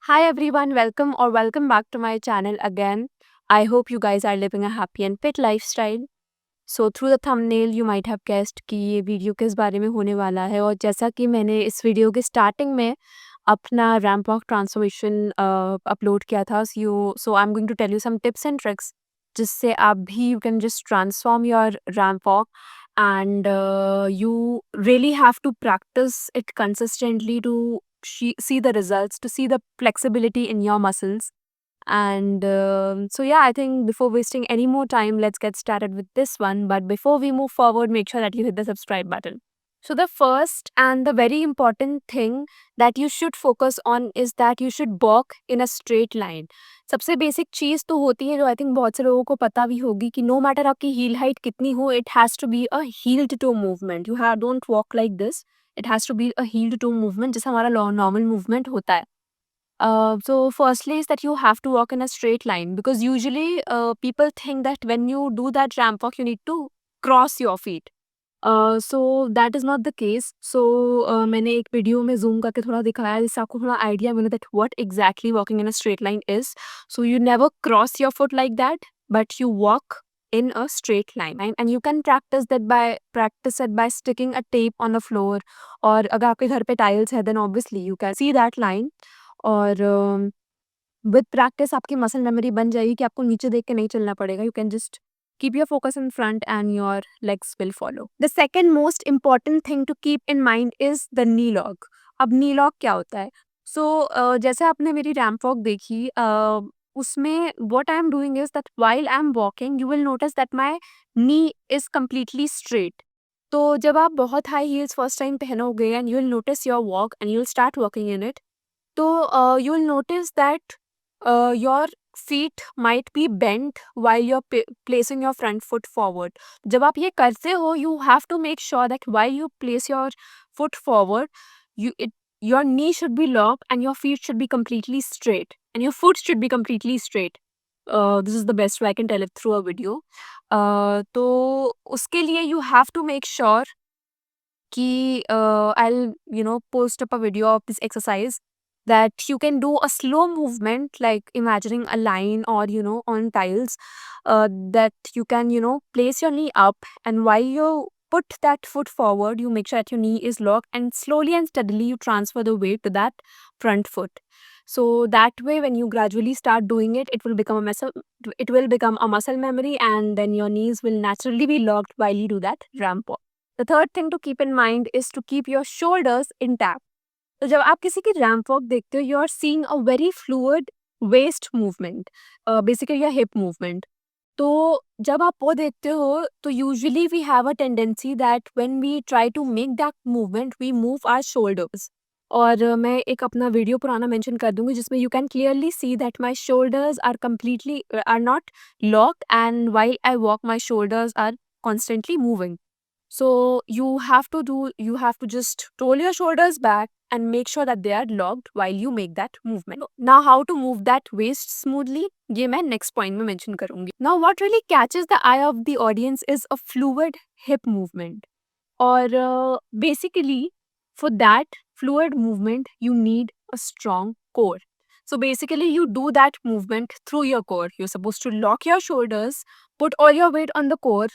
Hi everyone, welcome back to my channel again. I hope you guys are living a happy and fit lifestyle. So through the thumbnail you might have guessed कि ये video किस बारे में होने वाला है और जैसा कि मैंने इस वीडियो के स्टार्टिंग में अपना रैंप वॉक ट्रांसफॉर्मेशन अपलोड किया था so I am going to tell you some tips and tricks जिससे आप भी you can just transform your ramp walk and you really have to practice it consistently to see the results, to see the flexibility in your muscles. And so, yeah, I think before wasting any more time, let's get started with this one. But before we move forward, make sure that you hit the subscribe button. So, the first and the very important thing that you should focus on is that you should walk in a straight line. सबसे basic चीज़ तो होती है जो I think बहुत से लोगों को पता भी होगी कि नो मैटर आपकी हील हाइट कितनी हो, it has to be a heeled to movement. You have don't walk like this. It has to be a heeled to movement जैसा हमारा नॉर्मल मूवमेंट होता है. So firstly is that you have to walk in a straight line because usually people think that when you do that ramp walk you need to cross your feet. So that is not the case. So मैंने एक video में zoom करके थोड़ा दिखाया जिससे आपको थोड़ा idea मिले that what exactly walking in a straight line is. So you never cross your foot like that, but you walk in a straight line, and you can practice it by sticking a tape on the floor. और अगर आपके घर पे tiles है then obviously you can see that line. और with practice आपकी muscle memory बन जाएगी कि आपको नीचे देख के नहीं चलना पड़ेगा. You can just keep your focus in front and your legs will follow. The second most important thing to keep in mind is the knee lock. अब knee lock क्या होता है? So जैसे आपने मेरी रैंप वॉक देखी उसमें what I am doing is that while I am walking you will notice that my knee is completely straight. तो जब आप बहुत हाई हील्स फर्स्ट टाइम पहनोगे and you will notice your walk and you will start walking in it, तो you will notice that your feet might be bent while you're placing your front foot forward. जब आप ये करते हो you have to make sure that while you place your foot forward your knee should be locked and your feet should be completely straight and your foot should be completely straight. This is the best way I can tell it through a video. तो उसके लिए you have to make sure कि I'll post up a video of this exercise that you can do a slow movement like imagining a line or on tiles, that you can place your knee up, and while you put that foot forward you make sure that your knee is locked and slowly and steadily you transfer the weight to that front foot. So that way when you gradually start doing it, it will become a muscle memory, and then your knees will naturally be locked while you do that ramp walk. The third thing to keep in mind is to keep your shoulders intact. तो जब आप किसी की ramp walk देखते हो, you are seeing a very fluid waist movement, basically या hip movement. तो जब आप वो देखते हो तो usually we have a tendency that when we try to make that movement we move our shoulders. और मैं एक अपना वीडियो पुराना मेंशन कर दूंगी जिसमें you can clearly see that my shoulders are completely are not locked, and while I walk my shoulders are constantly moving. So you have to just roll your shoulders back and make sure that they are locked while you make that movement. Now how to move that waist smoothly, ये मैं next point में mention करूँगी. Now what really catches the eye of the audience is a fluid hip movement. और basically for that fluid movement you need a strong core. So basically you do that movement through your core. You're supposed to lock your shoulders, put all your weight on the core,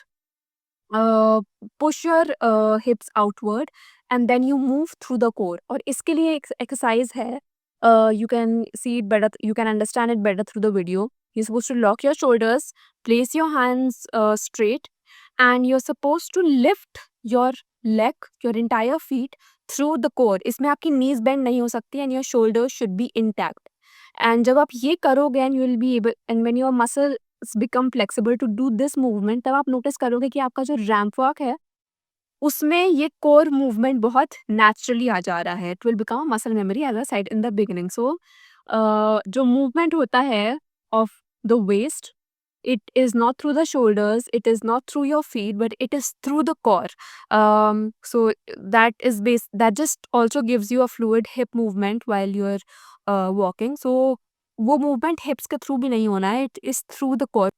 uh, push your hips outward, and then you move through the core. और इसके लिए एक exercise है. You can see it better, you can understand it better through the video. You're supposed to lock your shoulders, place your hands straight, and you're supposed to lift your leg, your entire feet through the core. इसमें आपकी knees bend नहीं हो सकती and your shoulders should be intact. And जब आप ये करोगे and you will be able, and when your muscles become flexible to do this movement, तब आप नोटिस करोगे कि आपका जो रैंप वॉक है उसमें ये कोर मूवमेंट बहुत नेचुरली आ जा रहा है. It will become muscle memory as a side in the beginning. So जो मूवमेंट होता है of the waist, it is not through the shoulders, it is not through your feet, but it is through the core. So that just also gives you a fluid hip movement while you're walking. So वो movement hips के through भी नहीं होना है, it is through the core.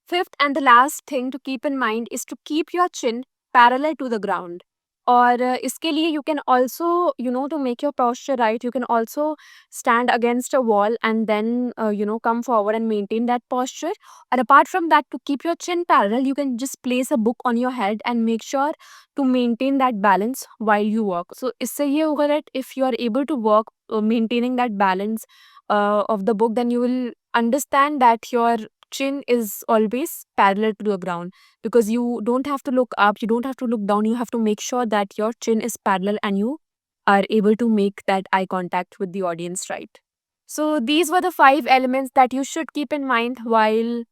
Fifth and the last thing to keep in mind is to keep your chin parallel to the ground. और इसके लिए you can also, to make your posture right, you can also stand against a wall and then, come forward and maintain that posture. And apart from that, to keep your chin parallel, you can just place a book on your head and make sure to maintain that balance while you walk. So इससे ये होगा that if you are able to walk, maintaining that balance of the book, then you will understand that your chin is always parallel to the ground, because you don't have to look up, you don't have to look down, you have to make sure that your chin is parallel and you are able to make that eye contact with the audience, right? So these were the 5 elements that you should keep in mind while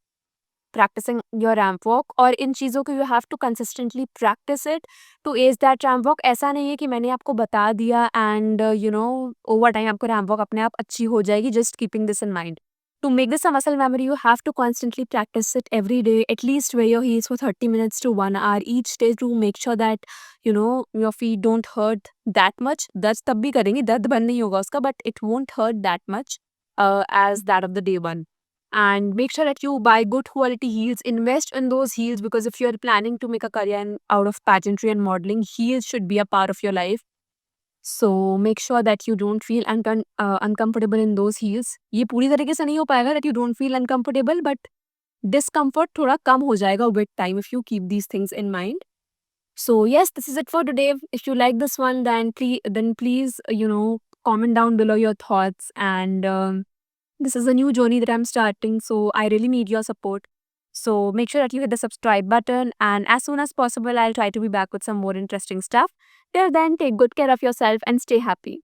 practicing your ramp walk, और इन चीज़ों को you have to consistently practice it to ace that ramp walk. ऐसा नहीं है कि मैंने आपको बता दिया and over time आपको ramp walk अपने आप अच्छी हो जाएगी. Just keeping this in mind. To make this a muscle memory, you have to constantly practice it every day. At least wear your heels for 30 minutes to 1 hour each day to make sure that your feet don't hurt that much. दर्द तब भी करेंगी, दर्द बंद नहीं होगा उसका, but it won't hurt that much as that of the day one. And make sure that you buy good quality heels, invest in those heels, because if you're planning to make a career out of pageantry and modeling, heels should be a part of your life. So make sure that you don't feel uncomfortable in those heels. ये पूरी तरीके से नहीं हो पाएगा that you don't feel uncomfortable, but discomfort थोड़ा कम हो जाएगा with time if you keep these things in mind. So yes, this is it for today. If you like this one, then please comment down below your thoughts. And this is a new journey that I'm starting, so I really need your support. So make sure that you hit the subscribe button, and as soon as possible, I'll try to be back with some more interesting stuff. Till then, take good care of yourself and stay happy.